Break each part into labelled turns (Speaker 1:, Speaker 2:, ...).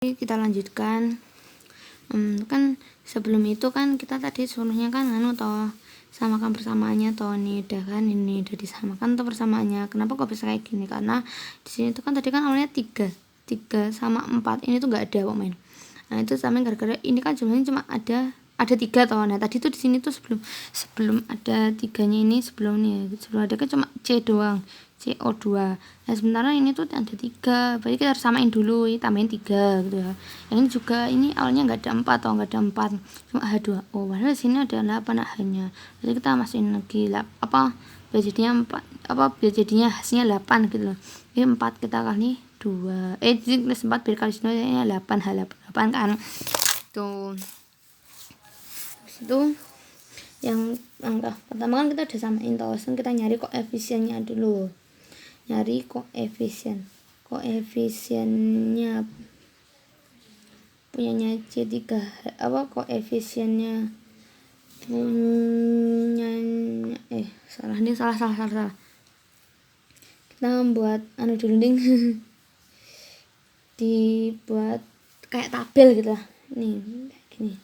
Speaker 1: Kita lanjutkan. Kan sebelum itu kan kita tadi suruhnya kan toh samakan persamaannya toh, ini udah kan, ini udah disamakan toh persamaannya. Kenapa kok bisa kayak gini? Karena di sini tuh kan tadi kan awalnya 3 sama 4, ini tuh nggak ada pemain. Nah itu sama gara-gara ini kan jumlahnya cuma ada 3 toh. Nah tadi tuh di sini tuh sebelum ada 3-nya ini, sebelum ada kan cuma C doang, CO2. Nah sementara ini tuh ada 3, berarti kita harus samain dulu, ini tambahin 3 gitu ya. Yang ini juga, ini awalnya nggak ada 4 atau nggak ada 4, cuma H2O, padahal sini ada 8 hanya. Jadi kita masukin lagi biar jadinya 4, biar jadinya hasilnya 8 gitu loh. Ini 4 kita kali 2, jadi plus 4 biar kali 2 ini 8 kan tuh. Itu yang langkah pertama kan kita udah samain toh, kita nyari koefisiennya dulu. Nyari koefisiennya punyanya C3, koefisiennya punyanya salah. Kita membuat dulu ding dibuat kayak tabel gitu lah. Nih gini,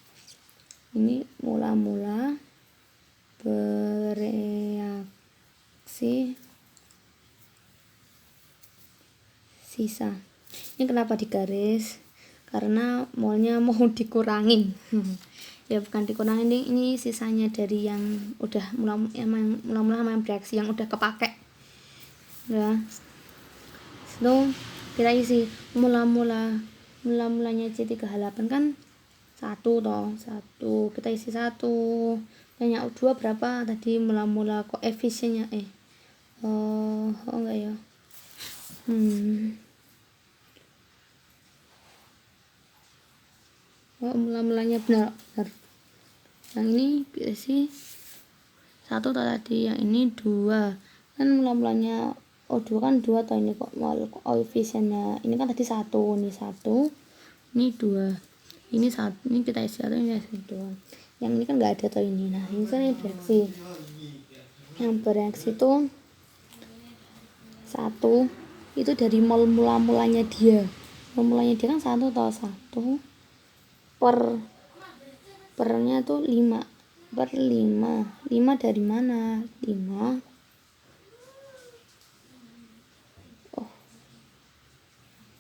Speaker 1: ini mula-mula bereaksi sisa. Ini kenapa digaris? Karena molnya mau dikurangin. Ya bukan dikurangin, ini sisanya dari yang udah mula-mula sama yang bereaksi yang udah kepake ya. So kita isi mulanya C3H8 kan 1 toh, 1 kita isi 1. Banyak U2 berapa tadi mula koefisiennya enggak ya, mulanya benar. Yang ini isi 1 toh tadi, yang ini 2 kan mulanya O2 kan 2 toh, ini kok koefisiennya ini kan tadi 1, ini 1, ini 2, ini 1, ini kita isi 1, ini isi 2. Yang ini kan nggak ada toh ini. Nah ini kan bereaksi, yang bereaksi itu 1 itu dari mulanya dia. Mulanya dia kan 1 toh, 1 pernya tuh 5 dari mana? 5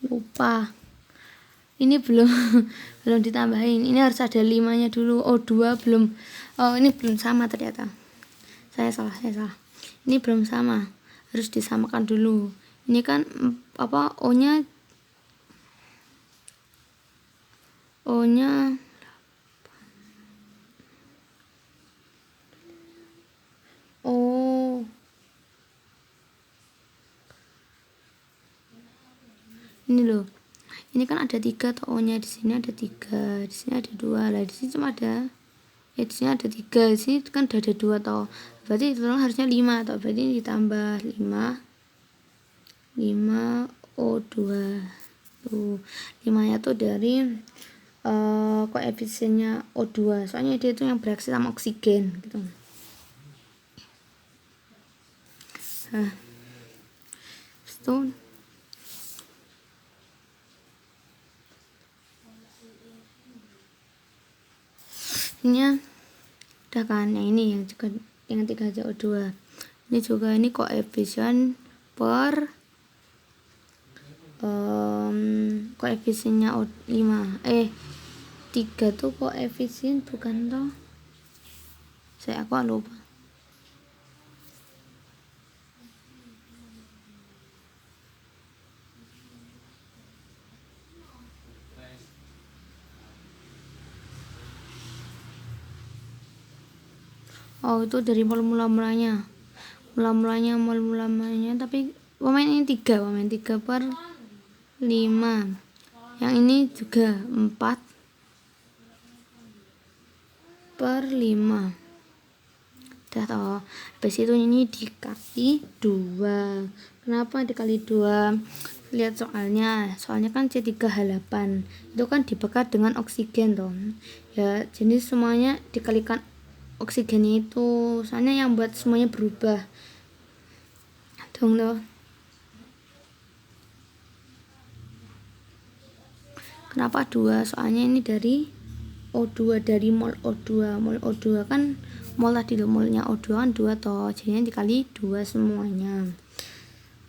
Speaker 1: lupa, ini belum ditambahin, ini harus ada 5-nya dulu. O2 belum, ini belum sama ternyata, saya salah, ini belum sama, harus disamakan dulu. Ini kan O-nya ini loh, ini kan ada 3 toh O-nya, di sini ada 3, di sini ada 2 lah, di sini cuma ada di sini ada 3, di sini kan udah ada 2 toh, berarti total harusnya 5 toh, berarti ini ditambah 5 O2 tuh. 5-nya tuh dari koefisiennya O2, soalnya dia itu yang bereaksi sama oksigen gitu. Nah itu ini udah kan, yang ini yang juga yang 3CO2 ini juga, ini koefisien per koefisiennya O5 3 tuh koefisien bukan toh, aku lupa. Itu dari mulanya, tapi pemain ini 3 per 5, yang ini juga 4 per 5 udah toh. Habis itu ini dikali 2. Kenapa dikali 2? Lihat soalnya kan C3H8 itu kan dibakar dengan oksigen toh ya, jadi semuanya dikalikan oksigennya itu, soalnya yang buat semuanya berubah dong loh. Kenapa 2? Soalnya ini dari O2, dari mol O2. Mol O2 kan mol tadi loh, molnya O2 kan 2 toh, jadinya dikali 2 semuanya.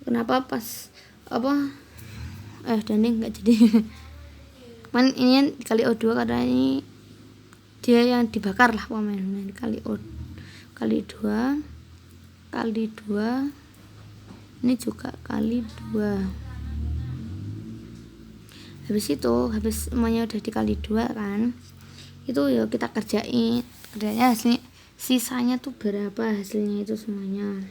Speaker 1: Kenapa pas dan ini enggak jadi kan ini dikali O2 karena ini dia yang dibakar lah pokoknya, dikali O kali 2 kali 2, ini juga kali 2. Habis semuanya udah dikali 2 kan, itu ya kita kerjanya hasilnya, sisanya tuh berapa hasilnya itu semuanya.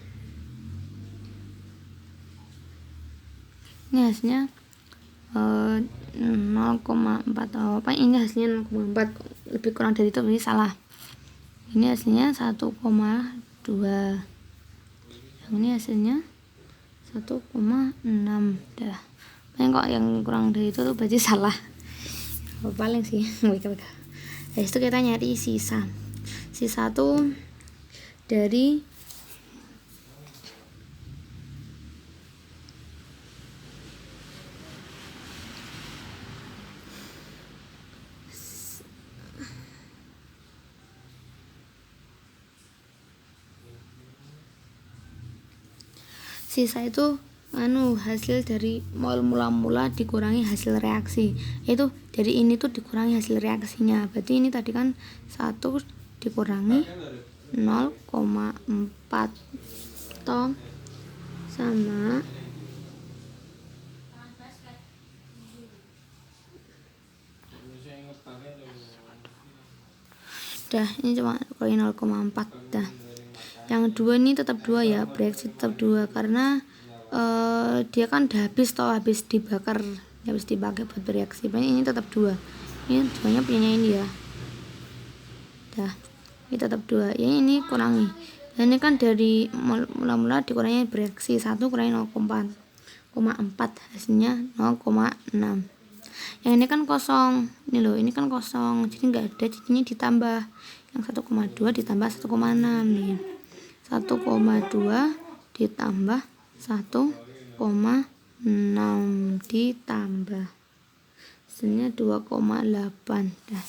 Speaker 1: Ini hasilnya 0,4. Apa ini hasilnya 0,4, lebih kurang dari itu berarti salah. Ini hasilnya 1,2, yang ini hasilnya 1,6. dah. Kok yang kurang dari itu tuh berarti salah. Paling sih habis itu kita nyari sisa tuh dari sisa itu hasil dari mol mula-mula dikurangi hasil reaksi, itu dari ini tuh dikurangi hasil reaksinya. Berarti ini tadi kan 1 dikurangi 0,4 toh sama ini cuma kurangi 0,4 dah. Yang 2 ini tetap 2 ya, bereaksi tetap 2 karena dia kan udah habis dibakar, habis dipakai buat bereaksi. Ini tetap 2, ini 2 nya punya ini ya, ini tetap 2 ya, ini kurangi. Dan ini kan dari mula-mula dikurangi bereaksi, 1 kurangi 0,4 hasilnya 0,6. Yang ini kan kosong, ini loh, ini kan kosong, jadi nggak ada, jadinya ditambah. Yang 1,2 ditambah 1,6 nih, 1,2 ditambah 1,6 ditambah hasilnya 2,8 dah.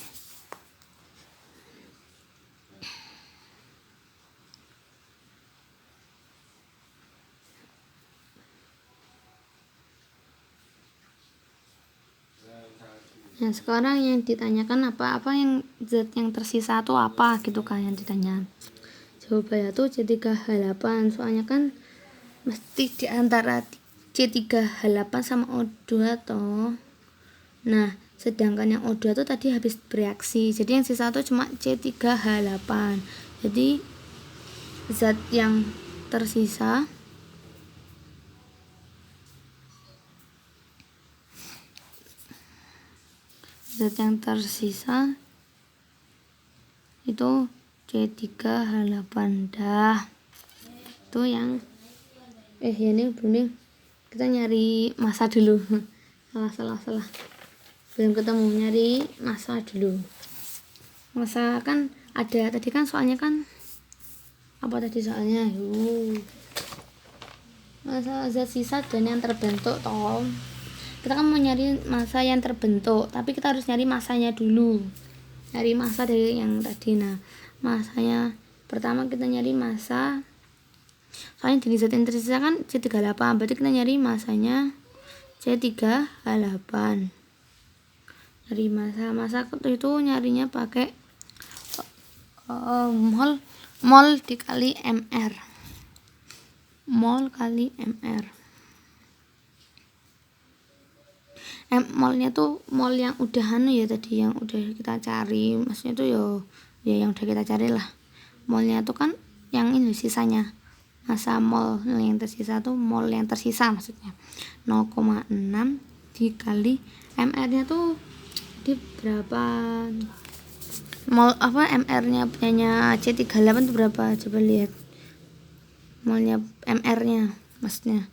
Speaker 1: Nah sekarang yang ditanyakan apa yang zat yang tersisa tuh apa gitu kan yang ditanya. Jawabannya tuh C3H8, soalnya kan mesti diantara C3H8 sama O2 toh. Nah sedangkan yang O2 tuh tadi habis bereaksi, jadi yang sisa tuh cuma C3H8. Jadi zat yang tersisa itu C3H8 dah. Itu yang ini belum, kita nyari massa dulu. salah belum ketemu, nyari massa dulu. Massa kan ada tadi kan, soalnya kan apa tadi soalnya, massa zat sisa dan yang terbentuk toh. Kita kan mau nyari massa yang terbentuk, tapi kita harus nyari massanya dulu, nyari massa dari yang tadi. Nah massanya pertama kita nyari massa, soalnya jenis zat yang tersisa kan C38, berarti kita nyari massanya C3H8. Nyari massa itu nyarinya pakai mol dikali mr, mol kali mr. Molnya tuh mol yang udah ya tadi, yang udah kita cari, maksudnya tuh ya yang udah kita cari lah. Molnya tuh kan yang ini sisanya, massa mol yang tersisa tuh mol yang tersisa maksudnya 0,6 dikali mr nya tuh di berapa, mol mr nya punyanya C38 tuh berapa, coba lihat molnya mr nya maksudnya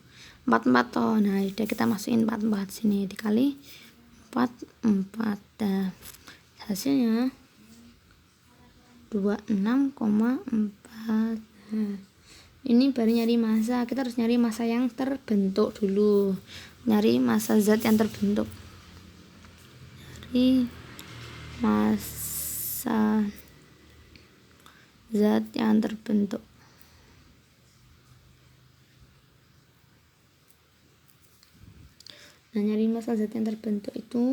Speaker 1: 44 toh. Nah udah kita masukin 44 sini, dikali 44 dah, hasilnya 26,4. Ini baru nyari massa, kita harus nyari massa yang terbentuk dulu, nyari massa zat yang terbentuk. dari massa zat yang terbentuk. Nah, nyari massa zat yang terbentuk itu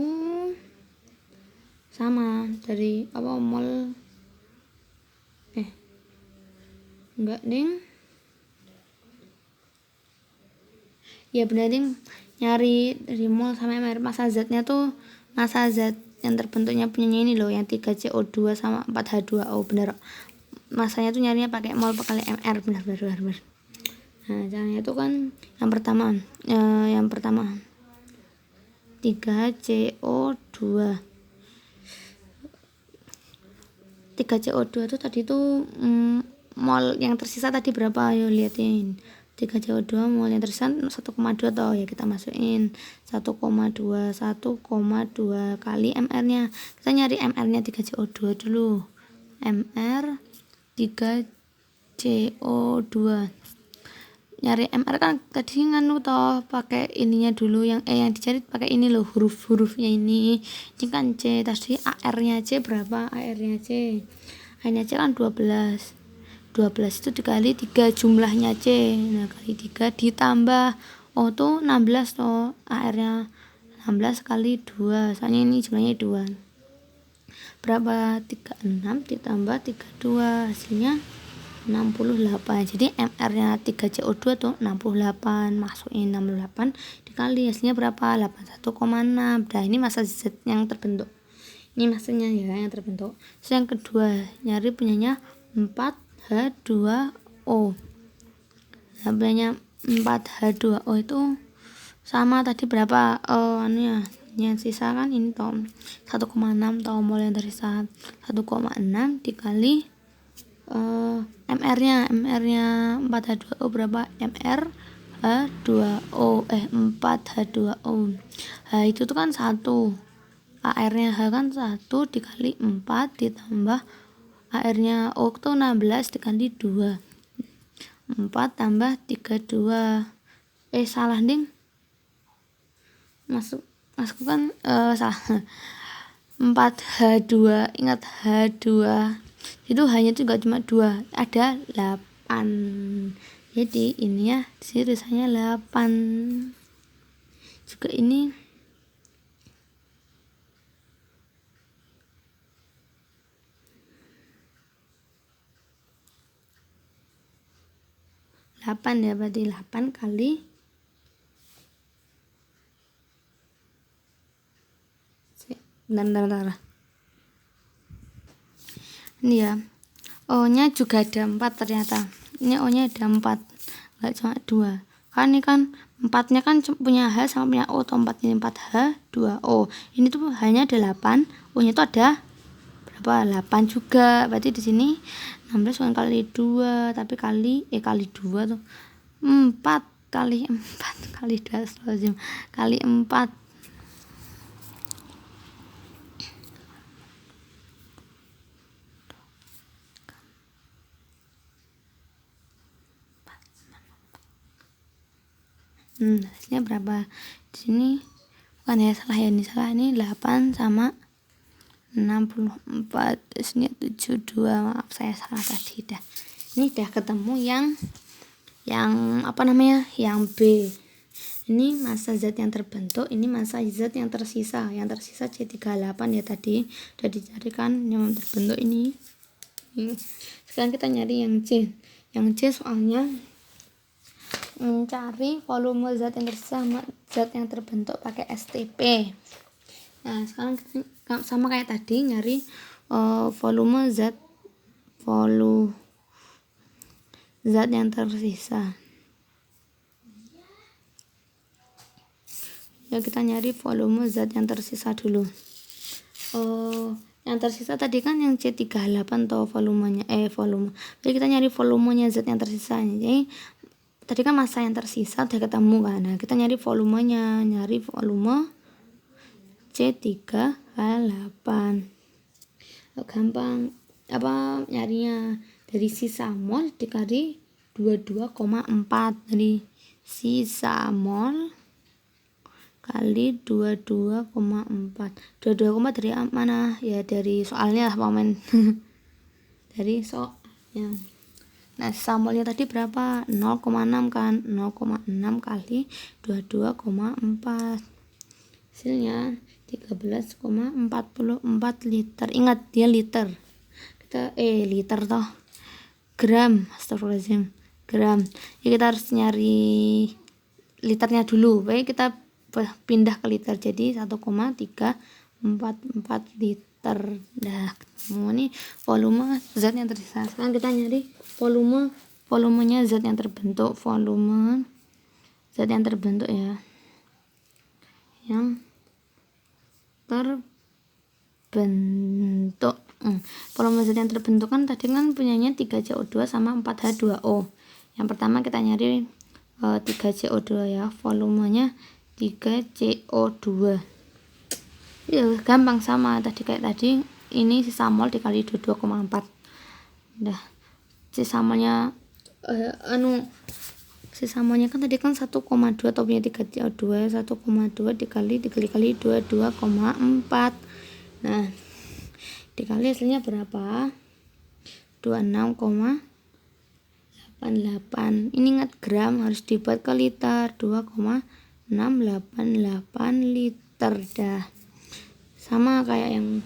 Speaker 1: sama dari mol enggak ding, ya benar ding, nyari dari mol sama mR. Massa zatnya tuh massa zat yang terbentuknya punyanya ini loh, yang 3CO2 sama 4H2O, bener. Masanya tuh nyarinya pakai mol kali mR, benar. Nah, caranya itu kan yang pertama 3CO2 itu tadi tuh mol yang tersisa tadi berapa, ayo liatin. 3CO2 mol yang tersisa 1,2 toh, ya kita masukin 1,2 kali mR nya. Kita nyari mR nya 3CO2 dulu, mR 3CO2. Nyari mR kan tadi toh pakai ininya dulu, yang dicari pakai ini loh, hurufnya ini kan C. Tadi AR nya C berapa? AR nya C kan 12 itu dikali 3 jumlahnya C. Nah, kali 3 ditambah O tuh 16 toh, AR nya 16 kali 2, soalnya ini jumlahnya 2. Berapa? 36 ditambah 32, hasilnya 68. Jadi mR nya 3CO2 tuh 68, masukin 68 dikali hasilnya berapa? 81,6. Nah, ini massa zat yang terbentuk, ini massanya ya yang terbentuk. Terus yang kedua nyari punyanya 4H2O. Nah, punyanya 4H2O itu sama tadi berapa yang sisa kan ini toh 1,6 toh, mol yang tersisa 1,6 dikali mR nya 4H2O berapa? mR H2O 4H2O. H itu tuh kan 1, AR nya H kan 1 dikali 4 ditambah AR nya O tuh 16 dikali 2, 4 tambah 32. Salah ding, masuk kan salah. 4H2, ingat H2 itu hanya juga cuma 2, ada 8. Jadi ini ya disini tulisannya 8. Juga ini 8 ya, berarti 8 kali bentar. Ini ya, O nya juga ada 4 ternyata. Ini O nya ada 4, enggak cuma 2. Kan ini kan 4 nya kan punya H sama punya O, atau 4 ini 4H 2O. Ini tuh hanya ada 8, O nya tuh ada berapa? 8 juga. Berarti di sini 16 bukan kali 2, tapi kali 2 tuh 4 kali 4 kali 2 kali 4. Hasilnya berapa? Di sini bukan ya, salah ya, ini salah, ini 8 sama 64, ini 72, maaf saya salah tadi. Dah, ini udah ketemu yang yang B. Ini massa zat yang terbentuk, ini massa zat yang tersisa. Yang tersisa C38 ya, tadi udah dicarikan yang terbentuk ini. Sekarang kita nyari yang C. Yang C soalnya cari volume zat yang tersisa sama zat yang terbentuk pakai STP. Nah, sekarang kita sama kayak tadi nyari volume zat yang tersisa. Ya, kita nyari volume zat yang tersisa dulu. Yang tersisa tadi kan yang C38 atau volumenya jadi kita nyari volumenya zat yang tersisa. Jadi tadi kan massa yang tersisa udah ketemu kan. Nah, kita nyari volumenya, nyari volume C38. Gampang nyarinya, dari sisa mol dikali 22,4. Dari sisa mol kali 22,4. 22, dari mana? Ya dari soalnya lah momen. Dari soalnya. Nah, sampelnya tadi berapa? 0,6 kan? 0,6 kali 22,4. Hasilnya 13,44 liter. Ingat dia liter. Kita liter toh. Gram, astagfirullahaladzim. Gram. Ya kita harus nyari liternya dulu. Baik, kita pindah ke liter. Jadi 1,344 liter. Nah, ini volume zat yang tersisa. Sekarang kita nyari volumenya zat yang terbentuk. Volume zat yang terbentuk ya. Yang terbentuk. Volume zat yang terbentuk kan tadi kan punyanya 3CO2 sama 4H2O. Yang pertama kita nyari 3CO2 ya. Volumenya 3CO2. Ya gampang, sama tadi kayak tadi. Ini sisa mol dikali 22,4. Udah. Sisa molnya sisa molnya kan tadi kan 1,2 atau punya 3CO2, 1,2 dikali 22,4. Nah, dikali hasilnya berapa? 26,88. Ini ingat gram harus dibuat ke liter. 2,688 liter. Dah. Sama kayak yang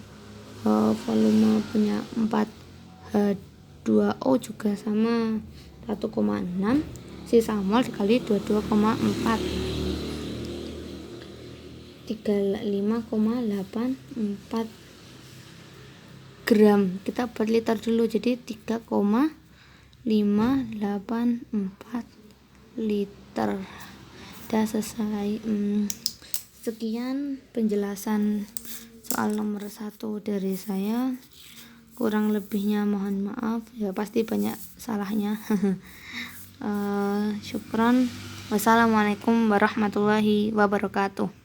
Speaker 1: volume punya 4H2O juga sama, 1,6 sisa mol dikali 22,4, 35,84 gram. Kita buat liter dulu, jadi 3,584 liter. Udah selesai. Sekian penjelasan soal nomor 1 dari saya. Kurang lebihnya mohon maaf ya, pasti banyak salahnya. Syukron. Wassalamualaikum warahmatullahi wabarakatuh.